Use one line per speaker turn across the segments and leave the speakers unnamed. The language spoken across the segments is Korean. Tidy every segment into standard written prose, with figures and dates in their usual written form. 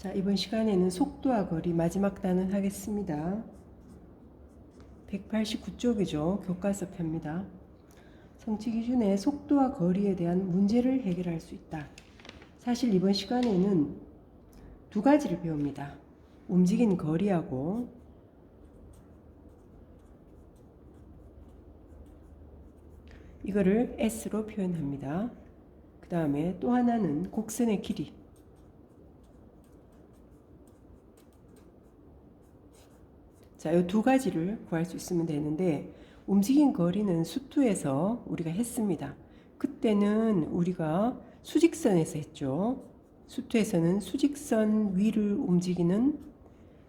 자, 이번 시간에는 속도와 거리 마지막 단원 하겠습니다. 189쪽이죠. 교과서 편입니다. 성취 기준의 속도와 거리에 대한 문제를 해결할 수 있다. 사실 이번 시간에는 두 가지를 배웁니다. 움직인 거리하고 이거를 S로 표현합니다. 그 다음에 또 하나는 곡선의 길이. 자, 이 두 가지를 구할 수 있으면 되는데 움직인 거리는 수투에서 우리가 했습니다. 그때는 우리가 수직선에서 했죠. 수투에서는 수직선 위를 움직이는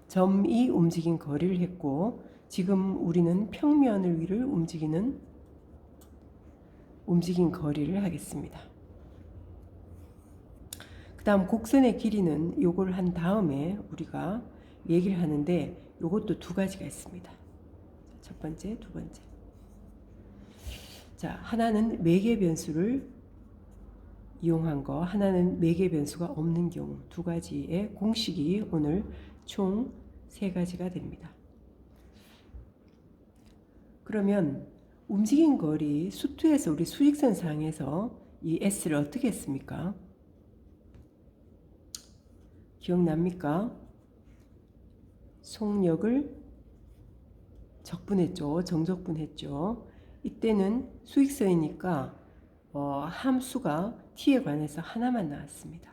점이 움직인 거리를 했고 지금 우리는 평면을 위를 움직이는 움직인 거리를 하겠습니다. 그 다음 곡선의 길이는 요걸 한 다음에 우리가 얘기를 하는데 요것도 두 가지가 있습니다. 첫 번째, 두 번째. 자, 하나는 매개 변수를 이용한 거, 하나는 매개 변수가 없는 경우 두 가지의 공식이 오늘 총 세 가지가 됩니다. 그러면 움직인 거리 수투에서 우리 수직선 상에서 이 S를 어떻게 했습니까? 기억납니까? 속력을 적분했죠. 정적분했죠. 이때는 수직선이니까 함수가 t에 관해서 하나만 나왔습니다.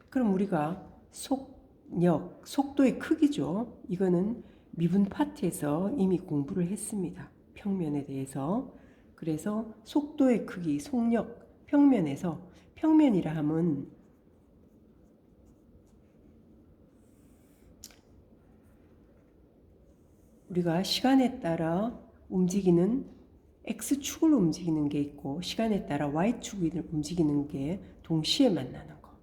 그럼 우리가 속력, 속도의 크기죠. 이거는 미분 파트에서 이미 공부를 했습니다. 평면에 대해서. 그래서 속도의 크기, 속력, 평면에서 평면이라 하면 우리가 시간에 따라 움직이는 X축을 움직이는 게 있고 시간에 따라 Y축을 움직이는 게 동시에 만나는 거.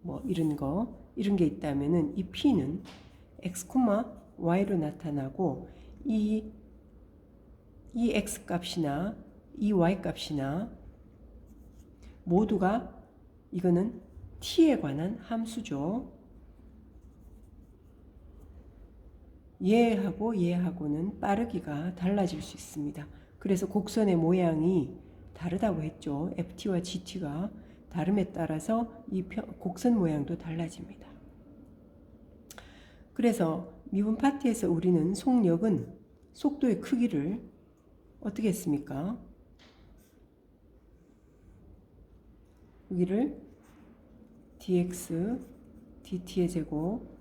뭐 이런 게 있다면은 이 P는 X, Y로 나타나고 이 X 값이나 이 Y 값이나 모두가 이거는 T에 관한 함수죠. 얘하고는 빠르기가 달라질 수 있습니다. 그래서 곡선의 모양이 다르다고 했죠. FT와 GT가 다름에 따라서 이 곡선 모양도 달라집니다. 그래서 미분 파트에서 우리는 속력은 속도의 크기를 어떻게 했습니까? 여기를 dx, dt의 제곱,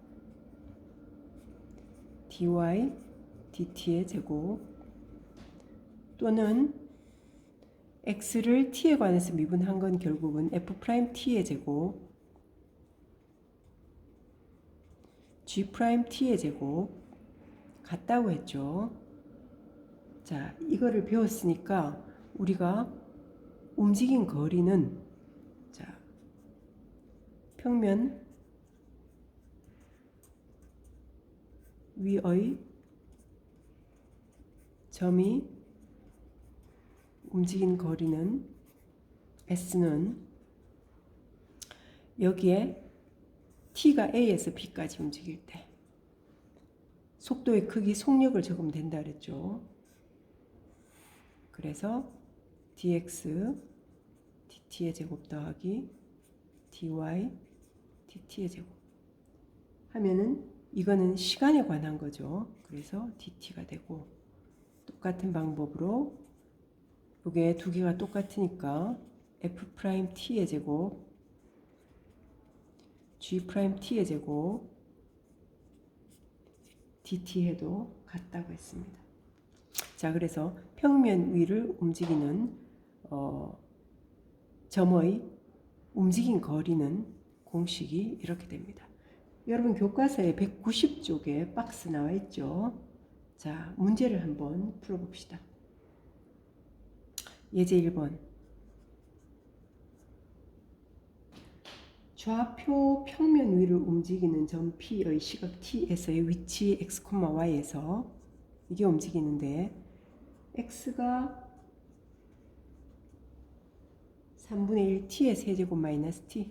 dy, dt의 제곱 또는 x를 t에 관해서 미분한 건 결국은 f't의 제곱, g't의 제곱 같다고 했죠. 자, 이거를 배웠으니까 우리가 움직인 거리는 자, 평면 위의 점이 움직인 거리는 S는 여기에 T가 A에서 B까지 움직일 때 속도의 크기, 속력을 적으면 된다 그랬죠. 그래서 dx, dt의 제곱 더하기 dy, dt의 제곱 하면은 이거는 시간에 관한 거죠. 그래서 dt가 되고 똑같은 방법으로 이게 두 개가 똑같으니까 f't의 제곱, g't의 제곱, dt 해도 같다고 했습니다. 자, 그래서 평면 위를 움직이는 점의 움직인 거리는 공식이 이렇게 됩니다. 여러분 교과서에 190쪽에 박스 나와 있죠. 자, 문제를 한번 풀어봅시다. 예제 1번. 좌표 평면 위를 움직이는 점 P의 시각 T에서의 위치 X, Y에서 이게 움직이는데 X가 3분의 1 T의 세제곱 마이너스 T,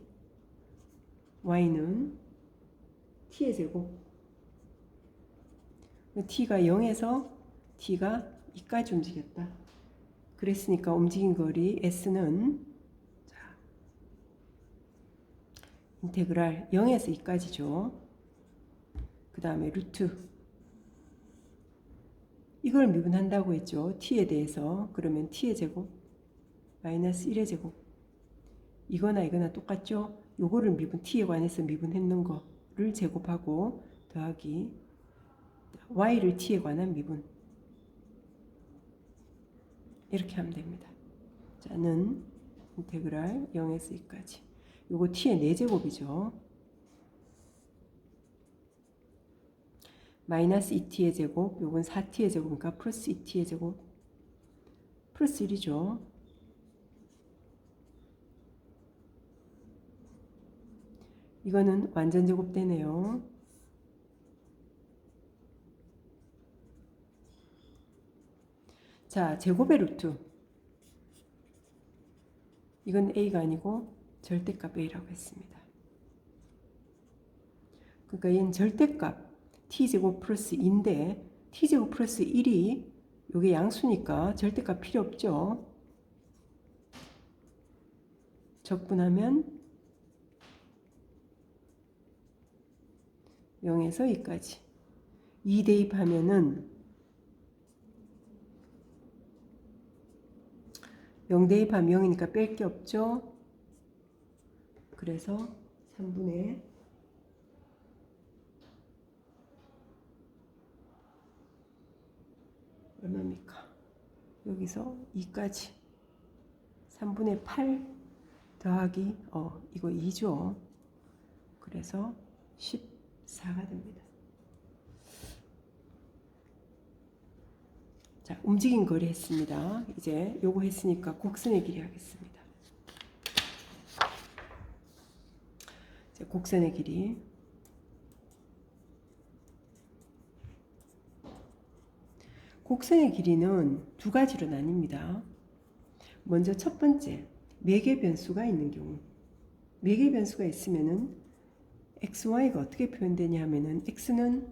Y는 t의 제곱. t가 0에서 t가 2까지 움직였다. 그랬으니까 움직인 거리 s는 자, 인테그랄 0에서 2까지죠. 그 다음에 루트 이걸 미분한다고 했죠. t에 대해서. 그러면 t의 제곱 마이너스 1의 제곱 이거나 이거나 똑같죠. 요거를 미분 t에 관해서 미분했는 거를 제곱하고 더하기 y를 t에 관한 미분 이렇게 하면 됩니다. 자, 는 인테그랄 0에서 2까지 요거 t의 4제곱이죠. 마이너스 2t의 제곱 요건 4t의 제곱이니까 플러스 2t의 제곱 플러스 1이죠. 이거는 완전 제곱되네요. 자, 제곱의 루트 이건 a가 아니고 절대값 a라고 했습니다. 그러니까 얘는 절대값 t제곱 플러스 2인데 t제곱 플러스 1이 요게 양수니까 절대값 필요 없죠. 적분하면 0에서 2까지 2 대입하면은 0 대입하면 0이니까 뺄 게 없죠. 그래서 3분의 얼마입니까? 여기서 2까지 3분의 8 더하기 이거 2죠. 그래서 14가 됩니다. 자, 움직인 거리 했습니다. 이제 요거 했으니까 곡선의 길이 하겠습니다. 이제 곡선의 길이 곡선의 길이는 두 가지로 나뉩니다. 먼저 첫 번째, 매개 변수가 있는 경우. 매개 변수가 있으면은 xy가 어떻게 표현되냐 하면은 x는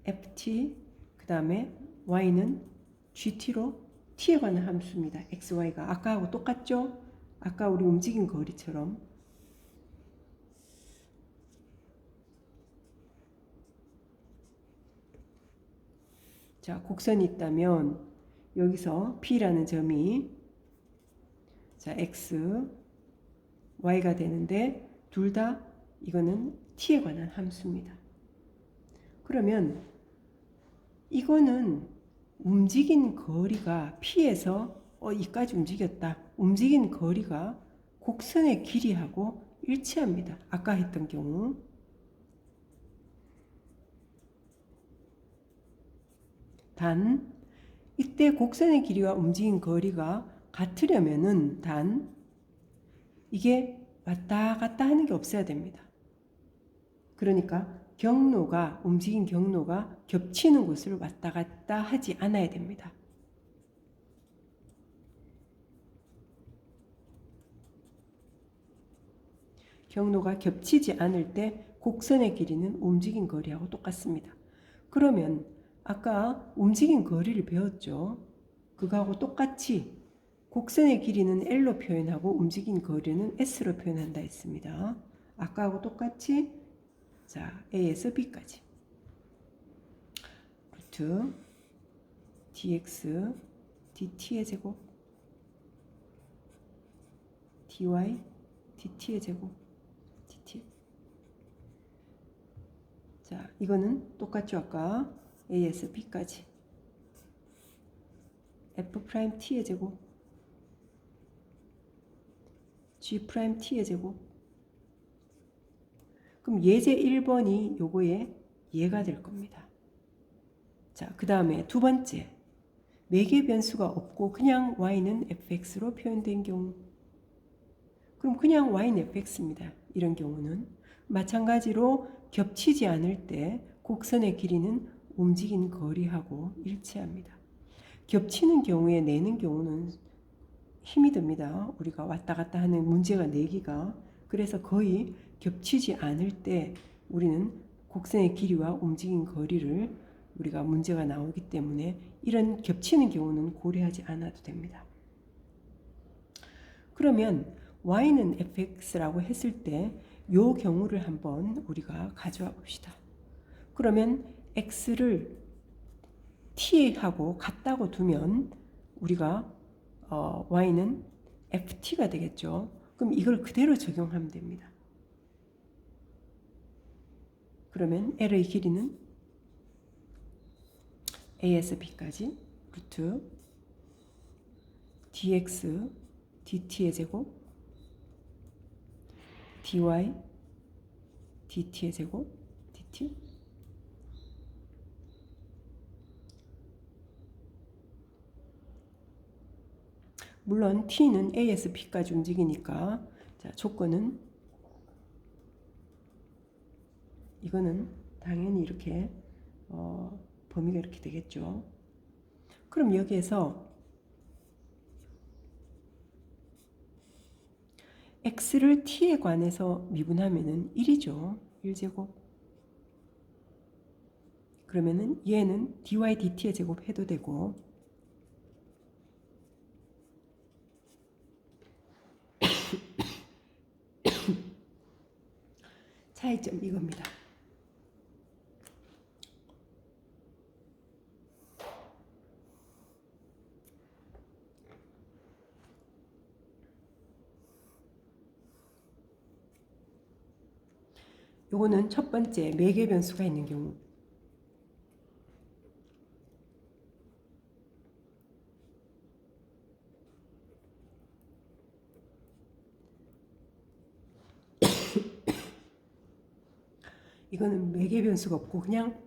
ft, 그 다음에 y는 gt로 t에 관한 함수입니다. xy가 아까하고 똑같죠? 아까 우리 움직인 거리처럼. 자, 곡선이 있다면 여기서 P라는 점이 자, X, Y가 되는데 둘 다 이거는 T에 관한 함수입니다. 그러면 이거는 움직인 거리가 P에서 이까지 움직였다. 움직인 거리가 곡선의 길이하고 일치합니다. 아까 했던 경우. 단 이때 곡선의 길이와 움직인 거리가 같으려면은 단 이게 왔다 갔다 하는 게 없어야 됩니다. 그러니까 경로가 움직인 경로가 겹치는 곳을 왔다 갔다 하지 않아야 됩니다. 경로가 겹치지 않을 때 곡선의 길이는 움직인 거리하고 똑같습니다. 그러면 아까 움직인 거리를 배웠죠. 그거하고 똑같이 곡선의 길이는 L로 표현하고 움직인 거리는 S로 표현한다 했습니다. 아까하고 똑같이 자 A에서 B까지 루트 dx dt의 제곱 dy dt의 제곱 dt 자 이거는 똑같죠. 아까 A에서 B까지 F'T의 제곱 G'T의 제곱 그럼 예제 1번이 요거에 예가 될 겁니다. 자, 그 다음에 두 번째 매개 변수가 없고 그냥 y는 fx로 표현된 경우 그럼 그냥 y는 fx입니다. 이런 경우는 마찬가지로 겹치지 않을 때 곡선의 길이는 움직인 거리하고 일치합니다. 겹치는 경우에 내는 경우는 힘이 듭니다. 우리가 왔다 갔다 하는 문제가 내기가. 그래서 거의 겹치지 않을 때 우리는 곡선의 길이와 움직인 거리를 우리가 문제가 나오기 때문에 이런 겹치는 경우는 고려하지 않아도 됩니다. 그러면 y는 fx라고 했을 때 이 경우를 한번 우리가 가져와 봅시다. 그러면 x를 t하고 같다고 두면 우리가 y는 ft가 되겠죠. 그럼 이걸 그대로 적용하면 됩니다. 그러면 l의 길이는 a에서 b까지 루트 dx dt의 제곱 dy dt의 제곱 dt 물론 t는 a에서 b까지 움직이니까 자, 조건은 이거는 당연히 이렇게 범위가 이렇게 되겠죠. 그럼 여기에서 x를 t에 관해서 미분하면은 1이죠. 1제곱. 그러면은 얘는 dy dt의 제곱 해도 되고 차이점 이겁니다. 요거는 첫 번째 매개 변수가 있는 경우. 이거는 매개 변수가 없고 그냥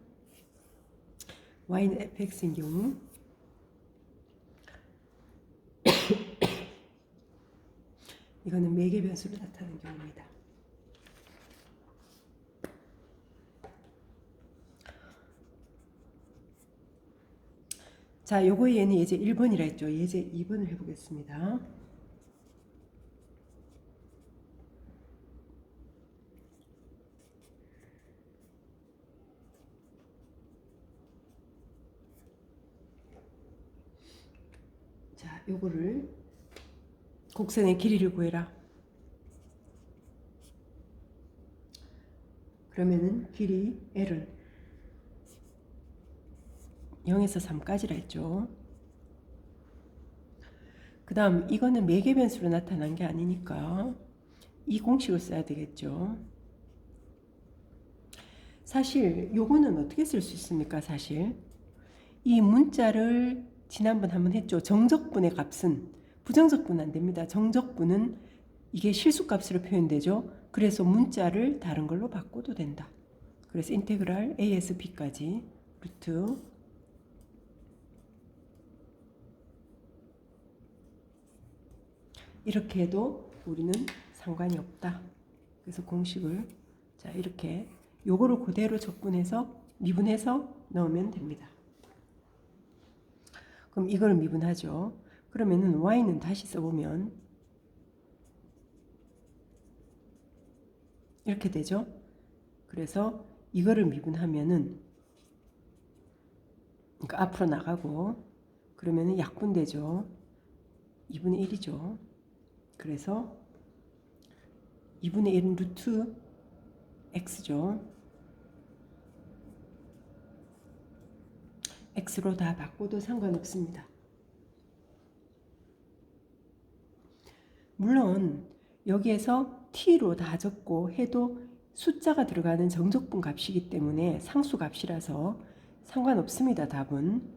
y는 fx인 경우 이거는 매개 변수로 나타나는 경우입니다. 자, 요거 얘는 예제 1번이라 했죠. 예제 2번을 해보겠습니다. 자, 요거를 곡선의 길이를 구해라. 그러면은 길이 L을 0에서 3까지라 했죠. 그 다음 이거는 매개 변수로 나타난 게 아니니까 이 공식을 써야 되겠죠. 사실 요거는 어떻게 쓸 수 있습니까? 사실 이 문자를 지난번 한번 했죠. 정적분의 값은 부정적분 안 됩니다. 정적분은 이게 실수값으로 표현되죠. 그래서 문자를 다른 걸로 바꿔도 된다. 그래서 인테그랄 a에서 b까지 루트 이렇게 해도 우리는 상관이 없다. 그래서 공식을 자 이렇게 요거를 그대로 적분해서 미분해서 넣으면 됩니다. 그럼 이걸 미분하죠. 그러면은 y는 다시 써보면 이렇게 되죠. 그래서 이거를 미분하면은 그러니까 앞으로 나가고 그러면은 약분되죠. 2분의 1이죠. 그래서 2분의 1은 루트 x죠. x로 다 바꿔도 상관없습니다. 물론 여기에서 t로 다 적고 해도 숫자가 들어가는 정적분 값이기 때문에 상수 값이라서 상관없습니다. 답은.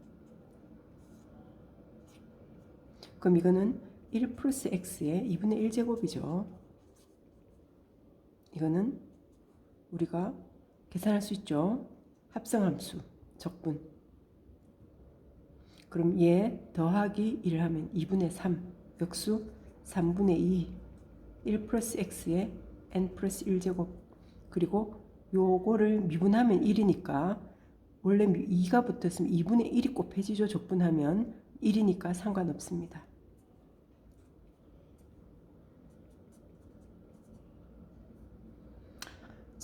그럼 이거는 1 플러스 x의 2분의 1제곱이죠. 이거는 우리가 계산할 수 있죠. 합성함수, 적분. 그럼 얘 더하기 1 하면 2분의 3, 역수 3분의 2, 1 플러스 x의 n 플러스 1제곱. 그리고 요거를 미분하면 1이니까 원래 2가 붙었으면 2분의 1이 곱해지죠. 적분하면 1이니까 상관없습니다.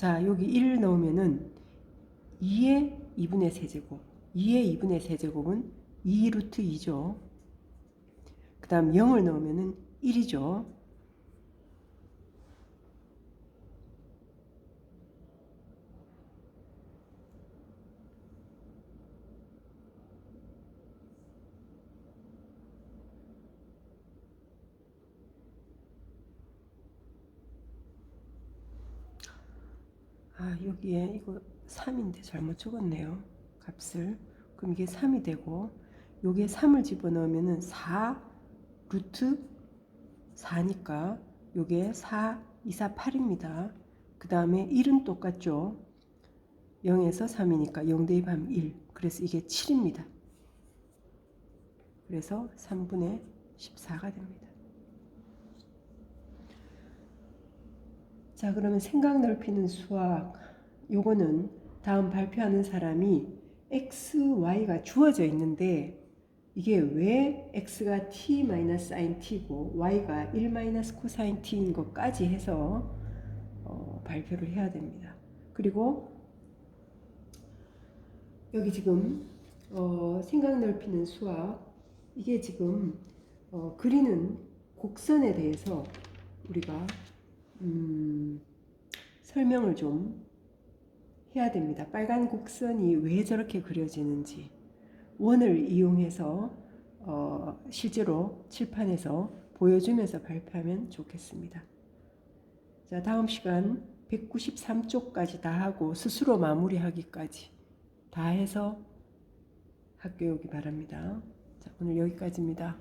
자, 여기 1 넣으면은 2의 2분의 세제곱. 2의 2분의 세제곱은 2 루트 2죠. 그 다음 0을 넣으면 1이죠. 여기에 이거 3인데 잘못 적었네요. 값을. 그럼 이게 3이 되고 여기에 3을 집어넣으면 4 루트 4니까 요게 4, 2, 4, 8입니다. 그 다음에 1은 똑같죠. 0에서 3이니까 0 대입하면 1. 그래서 이게 7입니다. 그래서 3분의 14가 됩니다. 자, 그러면 생각 넓히는 수학. 요거는 다음 발표하는 사람이 x, y가 주어져 있는데 이게 왜 x가 t sin t고 y가 1 코사인 t인 것까지 해서 발표를 해야 됩니다. 그리고 여기 지금 생각 넓히는 수학 이게 지금 그리는 곡선에 대해서 우리가 설명을 좀 해야 됩니다. 빨간 곡선이 왜 저렇게 그려지는지 원을 이용해서 실제로 칠판에서 보여주면서 발표하면 좋겠습니다. 자, 다음 시간 193쪽까지 다 하고 스스로 마무리하기까지 다 해서 학교에 오기 바랍니다. 자, 오늘 여기까지입니다.